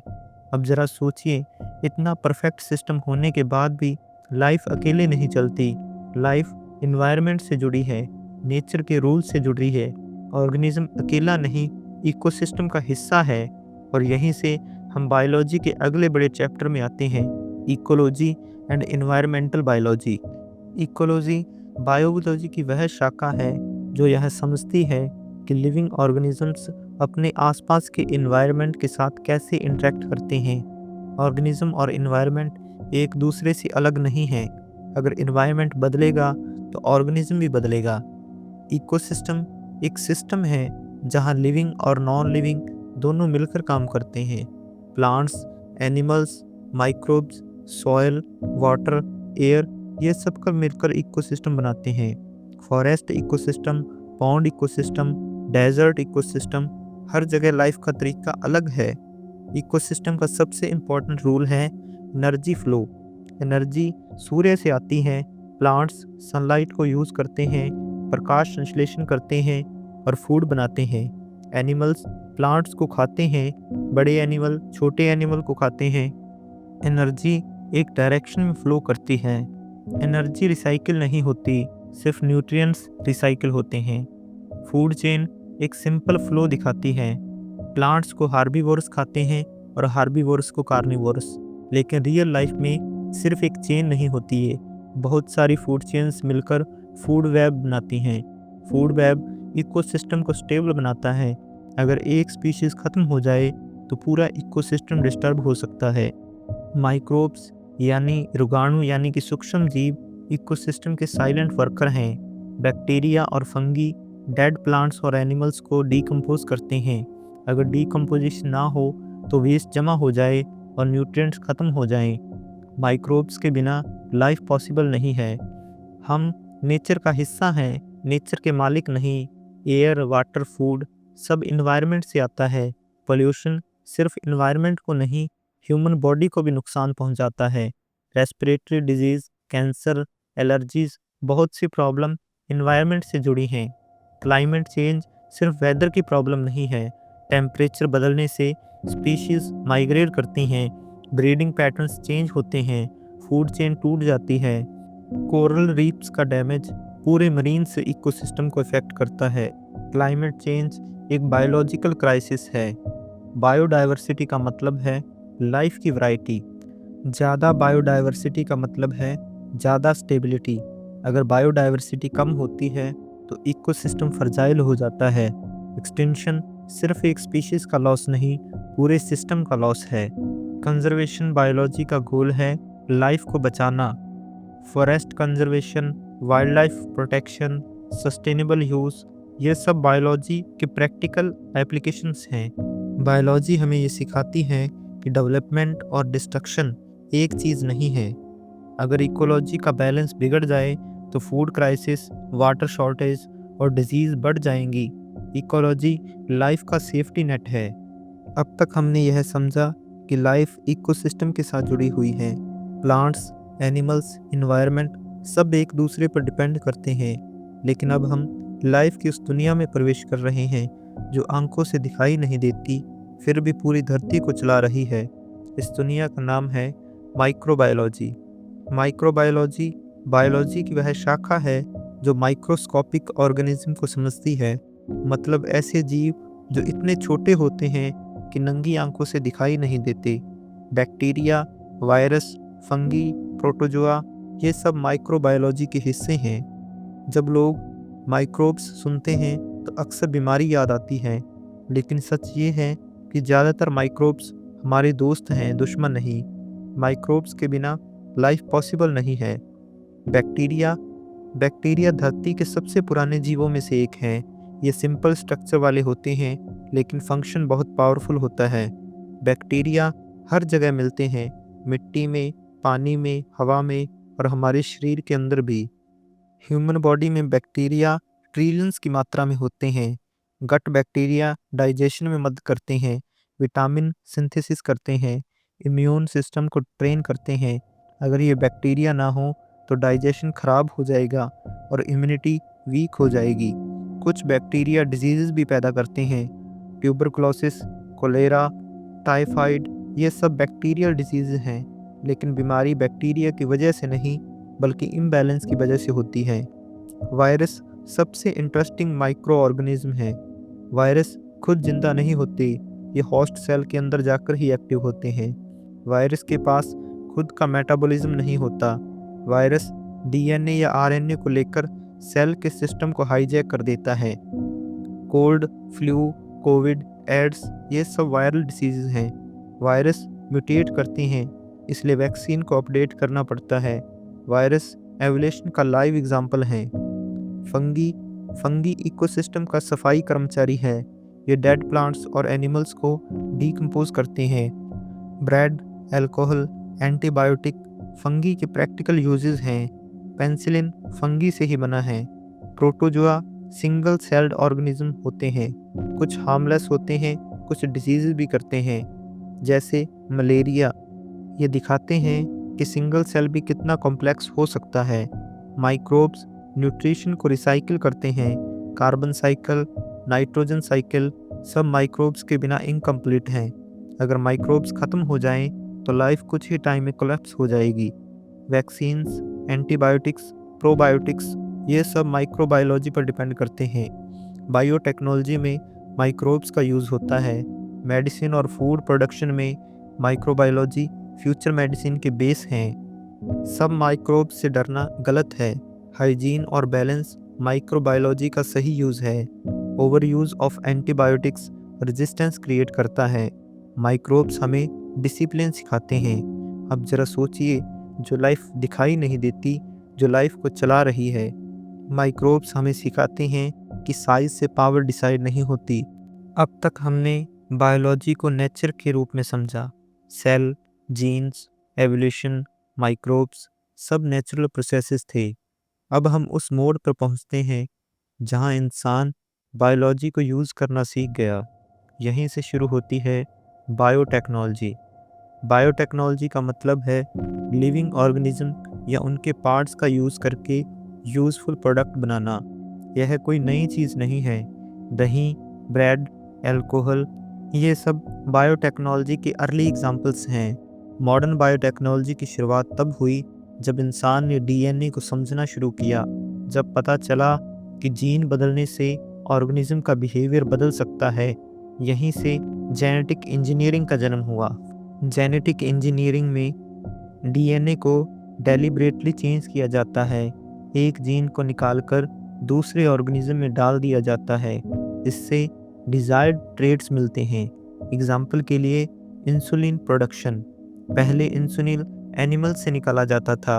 अब ज़रा सोचिए, इतना परफेक्ट सिस्टम होने के बाद भी लाइफ अकेले नहीं चलती। लाइफ इन्वायरमेंट से जुड़ी है, नेचर के रूल से जुड़ी है। ऑर्गेनिज्म अकेला नहीं, इकोसिस्टम का हिस्सा है। और यहीं से हम बायोलॉजी के अगले बड़े चैप्टर में आते हैं, ecology and environmental biology. Ecology biology की वह शाखा है जो यह समझती है कि लिविंग ऑर्गेनिजम्स अपने आसपास के एनवायरनमेंट के साथ कैसे इंटरेक्ट करते हैं। ऑर्गेनिज्म और एनवायरनमेंट एक दूसरे से अलग नहीं हैं। अगर एनवायरनमेंट बदलेगा तो ऑर्गेनिज्म भी बदलेगा। इकोसिस्टम एक सिस्टम है जहां लिविंग और नॉन लिविंग दोनों मिलकर काम करते हैं। Plants, animals, microbes, soil, water, air, ये सब का मिलकर इकोसिस्टम बनाते हैं। Forest ecosystem, pond ecosystem, desert ecosystem, हर जगह लाइफ का तरीका अलग है। इकोसिस्टम का सबसे इम्पोर्टेंट रूल है एनर्जी फ्लो। एनर्जी सूर्य से आती है। प्लांट्स सनलाइट को यूज़ करते हैं, प्रकाश संश्लेषण करते हैं और फूड बनाते हैं। एनिमल्स प्लांट्स को खाते हैं, बड़े एनिमल छोटे एनिमल को खाते हैं। एनर्जी एक डायरेक्शन में फ्लो करती है। एनर्जी रिसाइकिल नहीं होती, सिर्फ न्यूट्रिएंट्स रिसाइकिल होते हैं। फूड चेन एक सिंपल फ्लो दिखाती है। प्लांट्स को हार्बीवोरस खाते हैं और हार्बीवोरस को कार्निवोरस। लेकिन रियल लाइफ में सिर्फ एक चेन नहीं होती है, बहुत सारी फूड चेन्स मिलकर फूड वेब बनाती हैं। फूड वेब इकोसिस्टम को स्टेबल बनाता है। अगर एक स्पीशीज खत्म हो जाए तो पूरा इकोसिस्टम डिस्टर्ब हो सकता है। माइक्रोब्स यानी रोगाणु यानी कि सूक्ष्म जीव इकोसिस्टम के साइलेंट वर्कर हैं। बैक्टीरिया और फंगी डेड प्लांट्स और एनिमल्स को डीकम्पोज करते हैं। अगर डीकम्पोजिशन ना हो तो वेस्ट जमा हो जाए और न्यूट्रिएंट्स खत्म हो जाएं। माइक्रोब्स के बिना लाइफ पॉसिबल नहीं है। हम नेचर का हिस्सा हैं, नेचर के मालिक नहीं। एयर, वाटर, फूड सब इन्वायरमेंट से आता है। पोल्यूशन सिर्फ इन्वायरमेंट को नहीं, ह्यूमन बॉडी को भी नुकसान पहुंचाता है। रेस्पिरेटरी डिजीज़, कैंसर, एलर्जीज, बहुत सी प्रॉब्लम इन्वायरमेंट से जुड़ी हैं। क्लाइमेट चेंज सिर्फ वेदर की प्रॉब्लम नहीं है। टेम्परेचर बदलने से स्पीशीज माइग्रेट करती हैं, ब्रीडिंग पैटर्न्स चेंज होते हैं, फूड चेन टूट जाती है। कोरल रीफ्स का डैमेज पूरे मरीन्स इकोसिस्टम को इफेक्ट करता है। क्लाइमेट चेंज एक बायोलॉजिकल क्राइसिस है। बायोडाइवर्सिटी का मतलब है लाइफ की वैरायटी। ज़्यादा बायोडाइवर्सिटी का मतलब है ज़्यादा स्टेबिलिटी। अगर बायोडाइवर्सिटी कम होती है तो इकोसिस्टम फ्रजाइल हो जाता है। एक्सटिंक्शन सिर्फ एक स्पीशीज का लॉस नहीं, पूरे सिस्टम का लॉस है। कंजर्वेशन बायोलॉजी का गोल है लाइफ को बचाना। Forest conservation, wild life protection, sustainable use, ये सब बायोलॉजी के प्रैक्टिकल एप्लीकेशंस हैं। बायोलॉजी हमें ये सिखाती है कि डेवलपमेंट और डिस्ट्रक्शन एक चीज़ नहीं है। अगर इकोलॉजी का बैलेंस बिगड़ जाए तो फूड क्राइसिस, वाटर शॉर्टेज और डिजीज़ बढ़ जाएंगी। इकोलॉजी लाइफ का सेफ्टी नेट है। अब तक हमने यह समझा कि लाइफ इकोसिस्टम के साथ जुड़ी हुई है। प्लांट्स, एनिमल्स, इन्वायरमेंट सब एक दूसरे पर डिपेंड करते हैं। लेकिन अब हम लाइफ की उस दुनिया में प्रवेश कर रहे हैं जो आंखों से दिखाई नहीं देती, फिर भी पूरी धरती को चला रही है। इस दुनिया का नाम है माइक्रोबायोलॉजी। माइक्रोबायोलॉजी बायोलॉजी की वह शाखा है जो माइक्रोस्कोपिक ऑर्गेनिज्म को समझती है। मतलब ऐसे जीव जो इतने छोटे होते हैं कि नंगी आंखों से दिखाई नहीं देते। बैक्टीरिया, वायरस, फंगी, प्रोटोजोआ, ये सब माइक्रोबायोलॉजी के हिस्से हैं। जब लोग माइक्रोब्स सुनते हैं तो अक्सर बीमारी याद आती है, लेकिन सच ये है कि ज़्यादातर माइक्रोब्स हमारे दोस्त हैं, दुश्मन नहीं। माइक्रोब्स के बिना लाइफ पॉसिबल नहीं है। बैक्टीरिया बैक्टीरिया धरती के सबसे पुराने जीवों में से एक हैं। ये सिंपल स्ट्रक्चर वाले होते हैं, लेकिन फंक्शन बहुत पावरफुल होता है। बैक्टीरिया हर जगह मिलते हैं, मिट्टी में, पानी में, हवा में और हमारे शरीर के अंदर भी। ह्यूमन बॉडी में बैक्टीरिया ट्रिलियंस की मात्रा में होते हैं। गट बैक्टीरिया डाइजेशन में मदद करते हैं, विटामिन सिंथेसिस करते हैं, इम्यून सिस्टम को ट्रेन करते हैं। अगर ये बैक्टीरिया ना हो तो डाइजेशन खराब हो जाएगा और इम्यूनिटी वीक हो जाएगी। कुछ बैक्टीरिया डिजीज़ भी पैदा करते हैं। ट्यूबरकुलोसिस, कोलेरा, टाइफाइड, ये सब बैक्टीरियल डिजीज़ हैं। लेकिन बीमारी बैक्टीरिया की वजह से नहीं, बल्कि इम्बैलेंस की वजह से होती है। वायरस सबसे इंटरेस्टिंग माइक्रो ऑर्गेनिज्म है। वायरस खुद जिंदा नहीं होते, ये होस्ट सेल के अंदर जाकर ही एक्टिव होते हैं। वायरस के पास खुद का मेटाबॉलिज्म नहीं होता। वायरस डीएनए या आरएनए को लेकर सेल के सिस्टम को हाईजैक कर देता है। कोल्ड, फ्लू, कोविड, एड्स, ये सब वायरल डिसीज़ हैं। वायरस म्यूटेट करते हैं, इसलिए वैक्सीन को अपडेट करना पड़ता है। वायरस एवोल्यूशन का लाइव एग्जाम्पल है। फंगी इकोसिस्टम का सफाई कर्मचारी है। ये डेड प्लांट्स और एनिमल्स को डीकम्पोज करते हैं। ब्रेड, अल्कोहल, एंटीबायोटिक फंगी के प्रैक्टिकल यूजेस हैं। पेनिसिलिन फंगी से ही बना है। प्रोटोजोआ सिंगल सेल्ड ऑर्गेनिज्म होते हैं, कुछ हार्मलेस होते हैं, कुछ डिजीज़ भी करते हैं, जैसे मलेरिया। ये दिखाते हैं कि सिंगल सेल भी कितना कॉम्प्लेक्स हो सकता है। माइक्रोब्स न्यूट्रिशन को रिसाइकिल करते हैं। कार्बन साइकिल, नाइट्रोजन साइकिल, सब माइक्रोब्स के बिना इनकम्प्लीट हैं। अगर माइक्रोब्स ख़त्म हो जाएं तो लाइफ कुछ ही टाइम में कोलैप्स हो जाएगी। वैक्सीन्स, एंटीबायोटिक्स, प्रोबायोटिक्स, ये सब माइक्रोबायोलॉजी पर डिपेंड करते हैं। बायोटेक्नोलॉजी में माइक्रोब्स का यूज़ होता है। मेडिसिन और फूड प्रोडक्शन में माइक्रोबायोलॉजी फ्यूचर मेडिसिन के बेस हैं। सब माइक्रोब्स से डरना गलत है। हाइजीन और बैलेंस माइक्रोबायोलॉजी का सही यूज़ है। Over use of antibiotics resistance create करता है। माइक्रोब्स हमें डिसिप्लिन सिखाते हैं। अब ज़रा सोचिए, जो लाइफ दिखाई नहीं देती, जो लाइफ को चला रही है। माइक्रोब्स हमें सिखाते हैं कि साइज से पावर डिसाइड नहीं होती। अब तक हमने बायोलॉजी को नेचर के रूप में समझा। सेल, जीन्स, एवोल्यूशन, माइक्रोब्स सब नेचुरल प्रोसेसेस थे। अब हम उस मोड पर पहुंचते हैं जहां इंसान बायोलॉजी को यूज़ करना सीख गया। यहीं से शुरू होती है बायोटेक्नोलॉजी। बायोटेक्नोलॉजी का मतलब है लिविंग ऑर्गेनिज्म या उनके पार्ट्स का यूज़ करके यूज़फुल प्रोडक्ट बनाना। यह कोई नई चीज़ नहीं है। दही, ब्रेड, अल्कोहल, ये सब बायोटेक्नोलॉजी के अर्ली एग्जाम्पल्स हैं। मॉडर्न बायोटेक्नोलॉजी की शुरुआत तब हुई जब इंसान ने डीएनए को समझना शुरू किया। जब पता चला कि जीन बदलने से ऑर्गेनिज्म का बिहेवियर बदल सकता है। यहीं से जेनेटिक इंजीनियरिंग का जन्म हुआ। जेनेटिक इंजीनियरिंग में डीएनए को डेलिब्रेटली चेंज किया जाता है। एक जीन को निकालकर दूसरे ऑर्गेनिज्म में डाल दिया जाता है। इससे डिज़ायर्ड ट्रेट्स मिलते हैं। एग्जाम्पल के लिए इंसुलिन प्रोडक्शन। पहले इंसुलिन एनिमल से निकाला जाता था।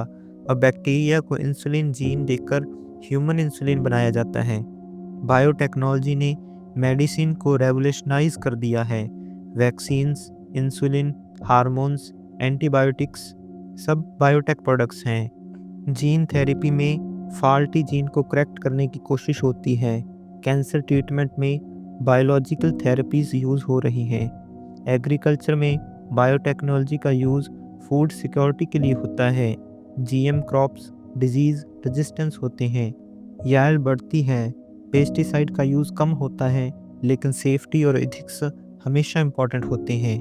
अब बैक्टीरिया को इंसुलिन जीन देकर ह्यूमन इंसुलिन बनाया जाता है। बायोटेक्नोलॉजी ने मेडिसिन को रेवोल्यूशनाइज कर दिया है। वैक्सीन्स, इंसुलिन, हार्मोन्स, एंटीबायोटिक्स सब बायोटेक प्रोडक्ट्स हैं। जीन थेरेपी में फॉल्टी जीन को करेक्ट करने की कोशिश होती है। कैंसर ट्रीटमेंट में बायोलॉजिकल थेरेपीज़ यूज़ हो रही हैं। एग्रीकल्चर में बायोटेक्नोलॉजी का यूज़ फूड सिक्योरिटी के लिए होता है। जीएम क्रॉप्स डिजीज़ रेजिस्टेंस होते हैं। यार्ड बढ़ती है। पेस्टिसाइड का यूज़ कम होता है, लेकिन सेफ्टी और एथिक्स हमेशा इम्पॉर्टेंट होते हैं।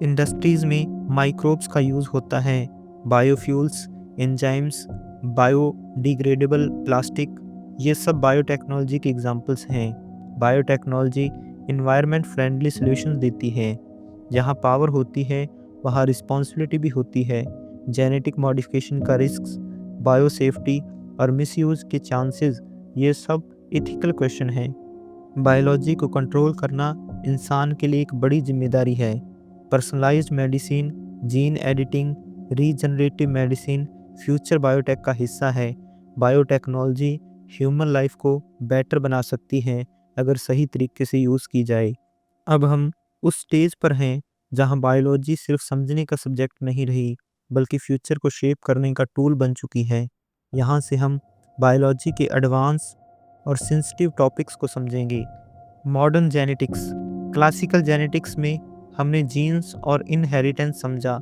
इंडस्ट्रीज़ में माइक्रोब्स का यूज़ होता है। बायोफ्यूल्स, एंजाइम्स, बायोडिग्रेडेबल प्लास्टिक, ये सब बायोटेक्नोलॉजी के एग्जाम्पल्स हैं। बायोटेक्नोलॉजी इन्वायरमेंट फ्रेंडली सॉल्यूशंस देती है। जहाँ पावर होती है वहाँ रिस्पॉन्सिबिलिटी भी होती है। जेनेटिक मॉडिफिकेशन का रिस्क्स, बायोसेफ्टी और मिसयूज़ के चांसेस, ये सब एथिकल क्वेश्चन हैं। बायोलॉजी को कंट्रोल करना इंसान के लिए एक बड़ी जिम्मेदारी है। Personalised medicine, gene editing, regenerative medicine future biotech का हिस्सा है। बायोटेक्नोलॉजी ह्यूमन लाइफ को बेटर बना सकती है अगर सही तरीके से यूज़ की जाए। अब हम उस स्टेज पर हैं जहां बायोलॉजी सिर्फ समझने का सब्जेक्ट नहीं रही, बल्कि फ्यूचर को शेप करने का टूल बन चुकी है। यहाँ से हम बायोलॉजी के एडवांस और सेंसिटिव टॉपिक्स को समझेंगे। Modern genetics. क्लासिकल जेनेटिक्स में हमने जीन्स और इनहेरिटेंस समझा।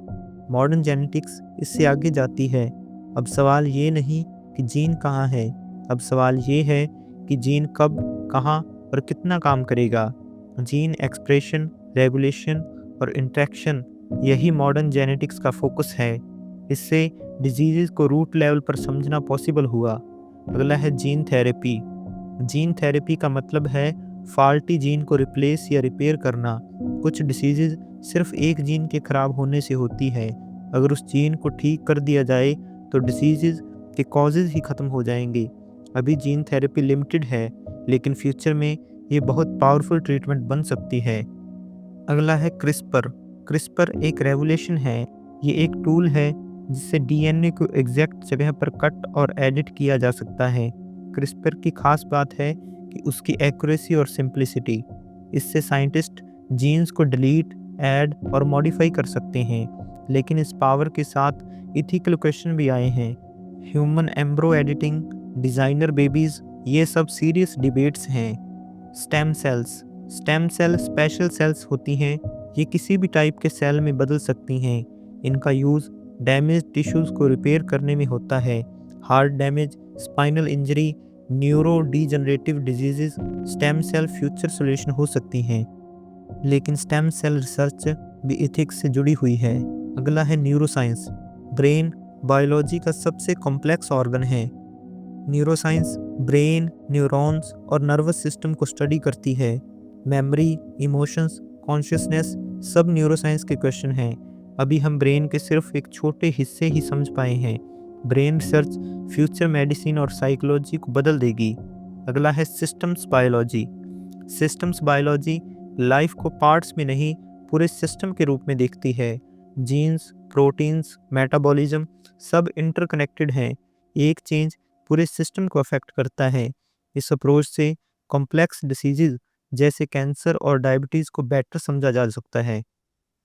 मॉडर्न जेनेटिक्स इससे आगे जाती है। अब सवाल ये नहीं कि जीन कहाँ है, अब सवाल ये है कि जीन कब, कहाँ और कितना काम करेगा। जीन एक्सप्रेशन, रेगुलेशन और इंटरेक्शन, यही मॉडर्न जेनेटिक्स का फोकस है। इससे डिजीज़ को रूट लेवल पर समझना पॉसिबल हुआ। अगला है जीन थेरेपी। जीन थेरेपी का मतलब है फॉल्टी जीन को रिप्लेस या रिपेयर करना। कुछ डिसीज़ सिर्फ एक जीन के खराब होने से होती है। अगर उस जीन को ठीक कर दिया जाए तो डिसीज़ के कॉजेज़ ही ख़त्म हो जाएंगे। अभी जीन थेरेपी लिमिटेड है, लेकिन फ्यूचर में ये बहुत पावरफुल ट्रीटमेंट बन सकती है। अगला है क्रिस्पर। क्रिस्पर एक रेवोल्यूशन है। ये एक टूल है जिससे डीएनए को एग्जैक्ट जगह पर कट और एडिट किया जा सकता है। क्रिस्पर की खास बात है कि उसकी एक्यूरेसी और सिंप्लिसिटी। इससे साइंटिस्ट जीन्स को डिलीट, ऐड और मॉडिफाई कर सकते हैं। लेकिन इस पावर के साथ इथिकल क्वेश्चन भी आए हैं। Human embryo editing, designer babies, ये सब सीरियस डिबेट्स हैं। Stem cells. Stem cell special cells होती हैं। ये किसी भी टाइप के सेल में बदल सकती हैं। इनका यूज़ डैमेज टिश्यूज़ को रिपेयर करने में होता है। Heart damage, spinal injury, neuro degenerative disease, stem cell future solution हो सकती हैं। लेकिन स्टेम सेल रिसर्च भी एथिक्स से जुड़ी हुई है। अगला है न्यूरोसाइंस। ब्रेन बायोलॉजी का सबसे कॉम्प्लेक्स ऑर्गन है। न्यूरोसाइंस ब्रेन, न्यूरॉन्स और नर्वस सिस्टम को स्टडी करती है। मेमोरी, इमोशंस, कॉन्शियसनेस सब न्यूरोसाइंस के क्वेश्चन हैं। अभी हम ब्रेन के सिर्फ एक छोटे हिस्से ही समझ पाए हैं। ब्रेन रिसर्च फ्यूचर मेडिसिन और साइकोलॉजी को बदल देगी। अगला है systems biology. Systems biology life को पार्ट्स में नहीं, पूरे सिस्टम के रूप में देखती है। जीन्स, प्रोटीन्स, मेटाबॉलिज्म सब इंटरकनेक्टेड हैं। एक चेंज पूरे सिस्टम को अफेक्ट करता है। इस अप्रोच से कॉम्प्लेक्स डिसीजेज जैसे कैंसर और डायबिटीज़ को बेटर समझा जा सकता है।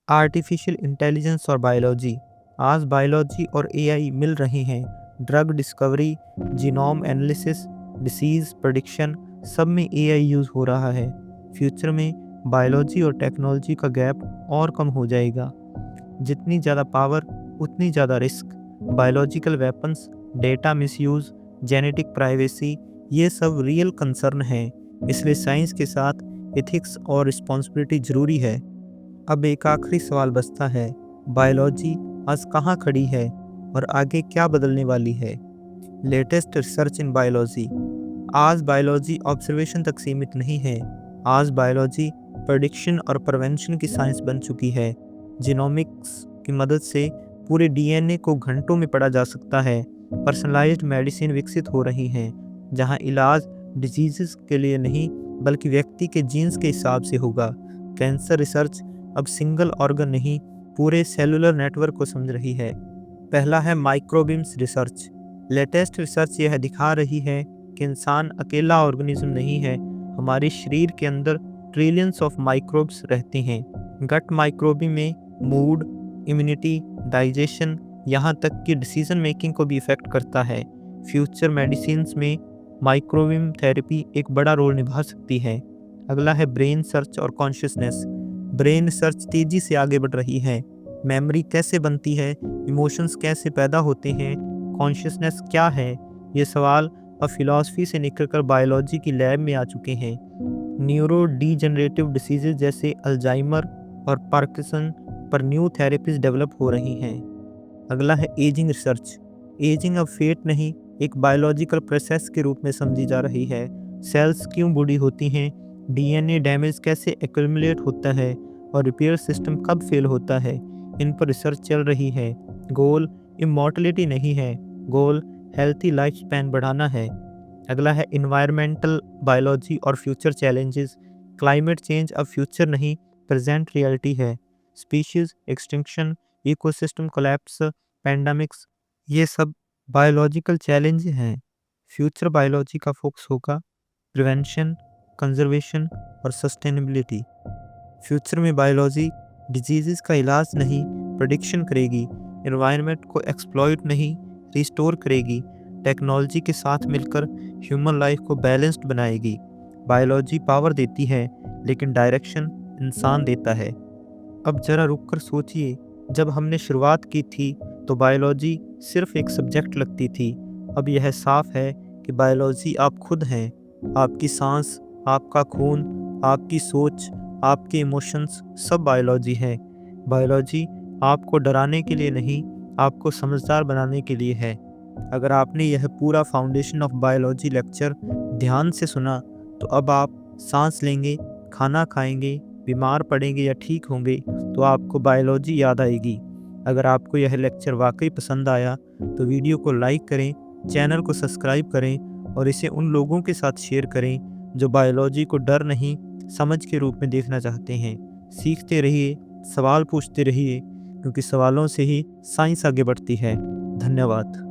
आर्टिफिशियल इंटेलिजेंस और बायोलॉजी। आज बायोलॉजी और एआई मिल रहे हैं। Drug discovery, genome analysis, disease prediction सब में एआई यूज़ हो रहा है। फ्यूचर में बायोलॉजी और टेक्नोलॉजी का गैप और कम हो जाएगा। जितनी ज़्यादा पावर उतनी ज़्यादा risk. Biological weapons, data misuse, genetic privacy ये सब रियल कंसर्न हैं। इसलिए साइंस के साथ एथिक्स और रिस्पॉन्सिबिलिटी ज़रूरी है। अब एक आखिरी सवाल बचता है, बायोलॉजी आज कहाँ खड़ी है और आगे क्या बदलने वाली है? Latest research in biology. आज बायोलॉजी ऑब्जर्वेशन तक सीमित नहीं है। आज बायोलॉजी प्रेडिक्शन और प्रिवेंशन की साइंस बन चुकी है। जीनोमिक्स की मदद से पूरे डीएनए को घंटों में पढ़ा जा सकता है। पर्सनलाइज्ड मेडिसिन विकसित हो रही हैं, जहां इलाज डिजीज़ के लिए नहीं बल्कि व्यक्ति के जीन्स के हिसाब से होगा। कैंसर रिसर्च अब सिंगल ऑर्गन नहीं, पूरे सेलुलर नेटवर्क को समझ रही है। पहला है माइक्रोबिम्स रिसर्च। लेटेस्ट रिसर्च यह दिखा रही है कि इंसान अकेला ऑर्गेनिज्म नहीं है। हमारे शरीर के अंदर ट्रिलियंस ऑफ माइक्रोब्स रहते हैं। गट माइक्रोबी में मूड, इम्यूनिटी, डाइजेशन यहाँ तक कि डिसीजन मेकिंग को भी इफेक्ट करता है। फ्यूचर मेडिसिन्स में माइक्रोबिम थेरेपी एक बड़ा रोल निभा सकती है। अगला है ब्रेन सर्च और कॉन्शियसनेस। ब्रेन रिसर्च तेजी से आगे बढ़ रही है। मेमोरी कैसे बनती है, इमोशंस कैसे पैदा होते हैं, कॉन्शियसनेस क्या है, ये सवाल अब फिलॉसफी से निकलकर बायोलॉजी की लैब में आ चुके हैं। न्यूरो डीजनरेटिव डिसीजेज जैसे अल्जाइमर और पार्किंसन पर न्यू थेरेपीज डेवलप हो रही हैं। अगला है एजिंग रिसर्च। एजिंग अब फेट नहीं, एक बायोलॉजिकल प्रोसेस के रूप में समझी जा रही है। सेल्स क्यों बूढ़ी होती हैं, डीएनए डैमेज कैसे एक्यूमुलेट होता है और रिपेयर सिस्टम कब फेल होता है, इन पर रिसर्च चल रही है। गोल इमॉर्टलिटी नहीं है, गोल हेल्थी लाइफ स्पैन बढ़ाना है। अगला है इन्वायरमेंटल बायोलॉजी और फ्यूचर चैलेंजेस। क्लाइमेट चेंज अब फ्यूचर नहीं, प्रेजेंट रियलिटी है। Species extinction, ecosystem collapse, pandemics ये सब बायोलॉजिकल चैलेंज हैं। फ्यूचर बायोलॉजी का फोकस होगा प्रिवेंशन, कंजर्वेशन और सस्टेनेबिलिटी। फ्यूचर में बायोलॉजी डिजीज़ का इलाज नहीं, प्रेडिक्शन करेगी। एनवायरनमेंट को एक्सप्लॉइट नहीं, रिस्टोर करेगी। टेक्नोलॉजी के साथ मिलकर ह्यूमन लाइफ को बैलेंस्ड बनाएगी। बायोलॉजी पावर देती है, लेकिन डायरेक्शन इंसान देता है। अब ज़रा रुक कर सोचिए, जब हमने शुरुआत की थी तो बायोलॉजी सिर्फ एक सब्जेक्ट लगती थी। अब यह साफ है कि बायोलॉजी आप खुद हैं। आपकी सांस, आपका खून, आपकी सोच, आपके इमोशंस सब बायोलॉजी है। बायोलॉजी आपको डराने के लिए नहीं, आपको समझदार बनाने के लिए है। अगर आपने यह पूरा फाउंडेशन ऑफ बायोलॉजी लेक्चर ध्यान से सुना तो अब आप सांस लेंगे, खाना खाएंगे, बीमार पड़ेंगे या ठीक होंगे तो आपको बायोलॉजी याद आएगी। अगर आपको यह लेक्चर वाकई पसंद आया तो वीडियो को लाइक करें, चैनल को सब्सक्राइब करें और इसे उन लोगों के साथ शेयर करें जो बायोलॉजी को डर नहीं, समझ के रूप में देखना चाहते हैं। सीखते रहिए, सवाल पूछते रहिए, क्योंकि सवालों से ही साइंस आगे बढ़ती है। धन्यवाद।